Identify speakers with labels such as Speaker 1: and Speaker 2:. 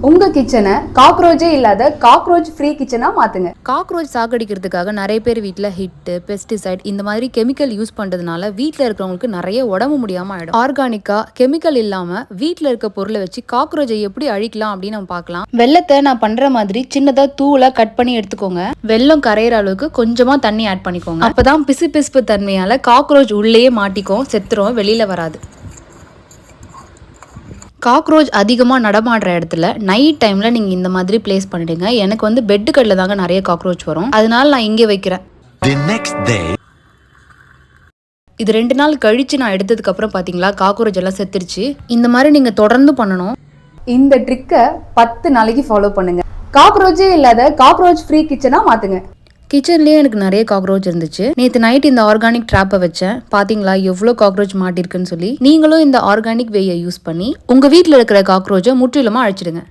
Speaker 1: உங்க கிச்சனை காக்ரோச்சே இல்லாத காக்ரோச் ஃப்ரீ கிச்சனா மாத்துங்க.
Speaker 2: காக்ரோச் சாகடிக்கிறதுக்காக நிறைய பேர் வீட்டில் ஹிட்டு பெஸ்டிசைட் இந்த மாதிரி கெமிக்கல் யூஸ் பண்ணுறதுனால வீட்டில் இருக்கிறவங்களுக்கு நிறைய உடம்பு முடியாமல் ஆகிடும். ஆர்கானிக்காக கெமிக்கல் இல்லாமல் வீட்டில் இருக்க பொருளை வச்சு காக்ரோச்சை எப்படி அழிக்கலாம் அப்படின்னு நம்ம பார்க்கலாம். வெள்ளத்தை நான் பண்ணுற மாதிரி சின்னதாக தூளாக கட் பண்ணி எடுத்துக்கோங்க. வெள்ளம் கரையிற அளவுக்கு கொஞ்சமாக தண்ணி ஆட் பண்ணிக்கோங்க. அப்போதான் பிசுபிசுப்பு தன்மையால் காக்ரோச் உள்ளேயே மாட்டிக்கும், செத்துரும், வெளியில் வராது. காக்ரோச் அதிகமாக நடமாடுற இடத்துல நைட் டைமில் நீங்கள் இந்த மாதிரி பிளேஸ் பண்ணிடுங்க. எனக்கு வந்து பெட்டு கட்டில் தாங்க நிறைய காக்ரோச் வரும், அதனால நான் இங்கே வைக்கிறேன். இது 2 நாள் கழித்து நான் எடுத்ததுக்கப்புறம் பார்த்தீங்களா காக்ரோச் எல்லாம் செத்துருச்சு. இந்த மாதிரி நீங்கள் தொடர்ந்து பண்ணணும்.
Speaker 1: இந்த ட்ரிக்கை 10 நாளைக்கு ஃபாலோ பண்ணுங்க. காக்ரோச்சே இல்லாத காக்ரோச் ஃப்ரீ கிச்சனா மாத்துங்க.
Speaker 2: கிச்சன்லேயே எனக்கு நிறைய காக்ரோச் இருந்துச்சு. நேற்று நைட் இந்த ஆர்கானிக் ட்ராப்பை வச்சேன். பார்த்தீங்களா எவ்வளோ காக்ரோச் மாட்டிருக்குன்னு சொல்லி. நீங்களும் இந்த ஆர்கானிக் வேயை யூஸ் பண்ணி உங்கள் வீட்டில் இருக்கிற காக்ரோச்சை முற்றிலுமாக அழிச்சிடுங்க.